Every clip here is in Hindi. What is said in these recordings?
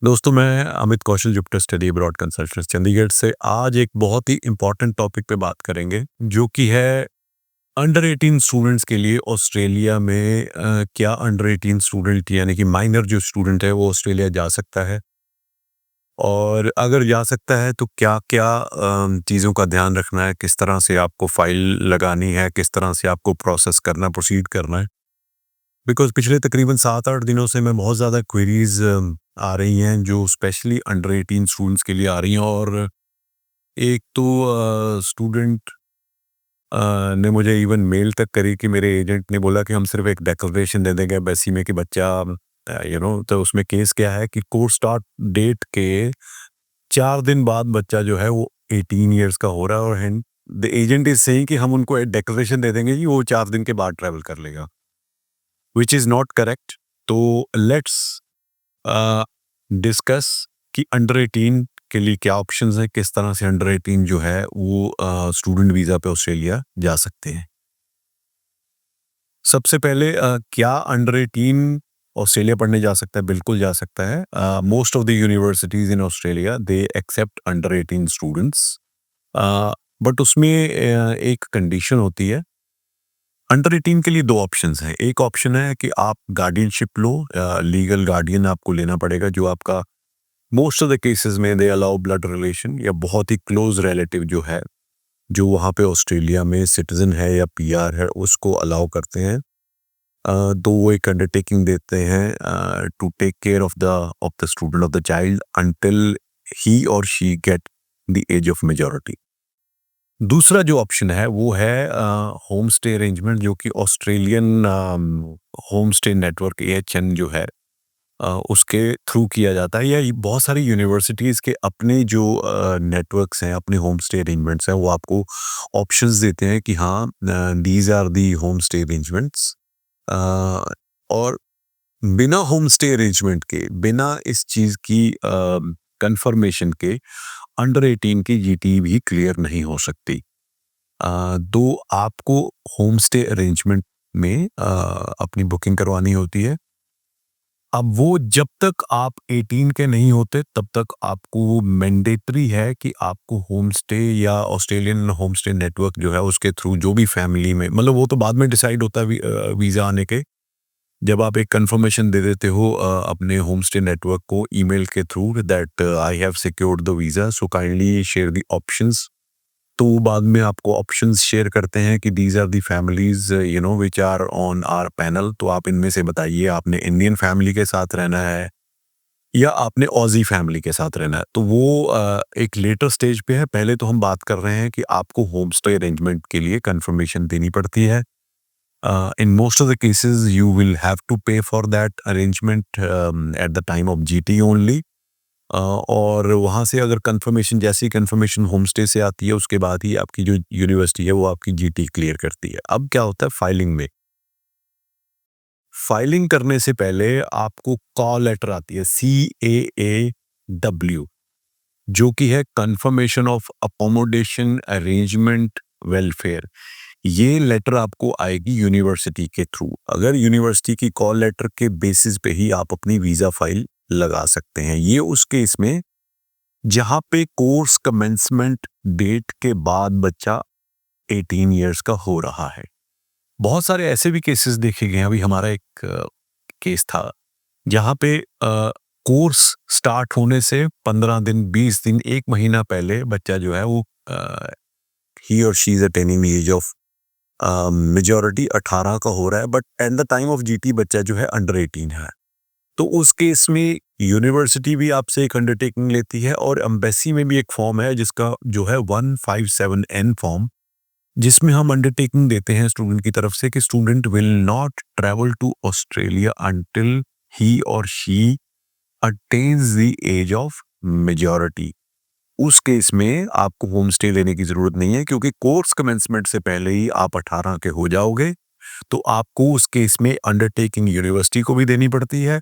दोस्तों, मैं Amit Kaushal, Jupiter study abroad consultant Chandigarh से आज एक बहुत ही इम्पोर्टेंट टॉपिक पे बात करेंगे, जो कि है अंडर 18 स्टूडेंट्स के लिए ऑस्ट्रेलिया में क्या अंडर 18 स्टूडेंट यानी कि माइनर जो स्टूडेंट है वो ऑस्ट्रेलिया जा सकता है, और अगर जा सकता है तो क्या-क्या चीज़ों का ध्यान रखना है, किस तरह से आपको फाइल लगानी है, किस तरह से आपको प्रोसेस करना, प्रोसीड करना है। बिकॉज़ पिछले तकरीबन 7-8 दिनों से मैं बहुत ज़्यादा क्वेरीज़ आ रही हैं, जो स्पेशली अंडर 18 स्टूडेंट्स के लिए आ रही हैं। और एक तो स्टूडेंट ने मुझे इवन मेल तक करी कि मेरे एजेंट ने बोला कि हम सिर्फ़ एक डिक्लेरेशन दे देंगे एम्बेसी में कि बच्चा तो उसमें केस क्या है कि कोर्स स्टार्ट डेट के 4 दिन बाद बच्चा जो है वो 18 इयर्स का हो रहा है, और hand the agent is saying कि हम उनको एक डिक्लेरेशन दे देंगे कि वो 4 दिन के बाद ट्रैवल कर लेगा, व्हिच इज़ नॉट करेक्ट। तो लेट्स डिस्कस कि अंडर 18 के लिए क्या ऑप्शंस हैं, किस तरह से अंडर 18 जो है वो स्टूडेंट वीज़ा पे ऑस्ट्रेलिया जा सकते हैं। सबसे पहले क्या अंडर 18 ऑस्ट्रेलिया पढ़ने जा सकता है? बिल्कुल जा सकता है। Most of the universities in Australia they accept under 18 students. But उसमें एक कंडीशन होती है। अंडर 18 के लिए 2 ऑप्शंस हैं। एक ऑप्शन है कि आप गार्डियनशिप लो, लीगल गार्डियन आपको लेना पड़ेगा, जो आपका मोस्ट ऑफ द केसेस में दे अलाउ ब्लड रिलेशन या बहुत ही क्लोज रिलेटिव जो है, जो वहाँ पे ऑस्ट्रेलिया में सिटीजन है या पीआर है, उसको अलाउ करते हैं। तो वो एक अंडरटेकिंग देते हैं to take care of the student, of the child until he और she get the age of majority. दूसरा जो ऑप्शन है वो है होम स्टे अरेंजमेंट, जो कि Australian home stay network AHN जो है उसके थ्रू किया जाता है, या ये बहुत सारी यूनिवर्सिटीज़ के अपने जो नेटवर्क्स हैं, अपने होम स्टे अरेंजमेंट्स हैं, वो आपको ऑप्शंस देते हैं कि हाँ, these are the home stay arrangements. और बिना होम स्टे अरेंजमेंट के, बिना इस चीज़ की कंफर्मेशन के अंडर 18 की जीटी भी क्लियर नहीं हो सकती। तो आपको होम स्टे अरेंजमेंट में अपनी बुकिंग करवानी होती है। अब वो जब तक आप 18 के नहीं होते तब तक आपको मैंडेटरी है कि आपको होम स्टे या ऑस्ट्रेलियन होम स्टे नेटवर्क जो है उसके थ्रू, जो भी फैमिली में, मतलब वो तो बाद में डिसाइड होता है वीज़ा आने के, जब आप एक कंफर्मेशन दे देते हो अपने होम स्टे नेटवर्क को ईमेल के through that I have secured the visa, so kindly share the options. तो बाद में आपको ऑप्शंस शेयर करते हैं कि these are the families which are on our panel, तो आप इनमें से बताइए, आपने इंडियन फैमिली के साथ रहना है या आपने ऑजी फैमिली के साथ रहना है। तो वो एक लेटर स्टेज पे है। पहले तो हम बात कर रहे हैं कि आपको होम स्टे अरेंजमेंट के लिए कंफर्मेशन देनी पड़ती है। In most of the cases you will have to pay for that arrangement at the time of GT only. और वहाँ से अगर कंफर्मेशन, जैसी कंफर्मेशन होम स्टे से आती है, उसके बाद ही आपकी जो यूनिवर्सिटी है वो आपकी जीटी क्लियर करती है। अब क्या होता है फाइलिंग में? फाइलिंग करने से पहले आपको कॉल लेटर आती है, CAAW, जो कि है confirmation of accommodation arrangement welfare. ये लेटर आपको आएगी यूनिवर्सिटी के थ्रू। अगर यूनिवर्सिटी की कॉल लेटर के बेसिस पे ही आप अपनी वीज़ा फाइल लगा सकते हैं। ये उस केस में जहाँ पे कोर्स कमेंसमेंट डेट के बाद बच्चा 18 इयर्स का हो रहा है। बहुत सारे ऐसे भी केसेस देखे गए हैं। अभी हमारा एक केस था जहाँ पे कोर्स स्टार्ट होने से 15 दिन, 20 दिन, 1 महीना पहले बच्चा जो है वो ही और she is attaining the age of majority, 18 का हो रहा है, but at the time of GT बच्चा जो है अंडर 18 है। तो उस केस में यूनिवर्सिटी भी आपसे एक अंडरटेकिंग लेती है, और एम्बेसी में भी एक फॉर्म है जिसका जो है 157N फॉर्म, जिसमें हम अंडरटेकिंग देते हैं स्टूडेंट की तरफ से कि student will not travel to Australia until he और she attains the age of majority. उस केस में आपको होम स्टे लेने की जरूरत नहीं है, क्योंकि कोर्स कमेंसमेंट से पहले ही आप 18 के हो जाओगे। तो आपको उस केस में अंडरटेकिंग यूनिवर्सिटी को भी देनी पड़ती है,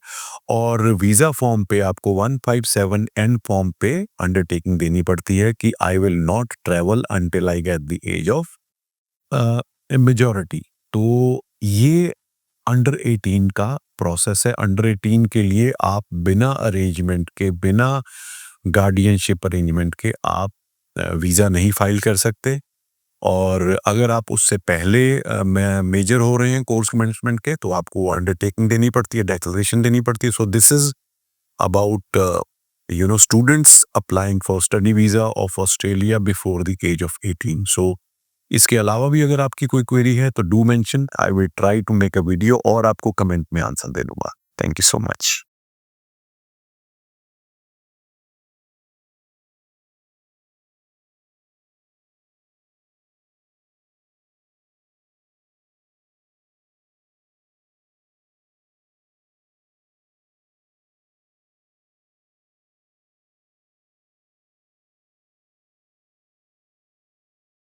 और वीज़ा फॉर्म पे आपको 157N फॉर्म पे अंडरटेकिंग देनी पड़ती है कि I will not travel until I get the age of majority. तो ये अंडर 18 का प्रोसेस है। अंडर 18 के लिए आप बिना अरेंजमेंट के, बिना गार्डियनशिप अरेंजमेंट के आप वीज़ा नहीं फाइल कर सकते। और अगर आप उससे पहले मेजर हो रहे हैं कोर्स कमेंसमेंट के, तो आपको अंडरटेकिंग देनी पड़ती है, डिक्लेरेशन देनी पड़ती है। So this is about students applying for study visa of Australia before the age of 18. So इसके अलावा भी अगर आपकी कोई क्वेरी है तो do mention, I will try to make a video और आपको कमेंट में आंसर दे दूंगा। Thank you so much.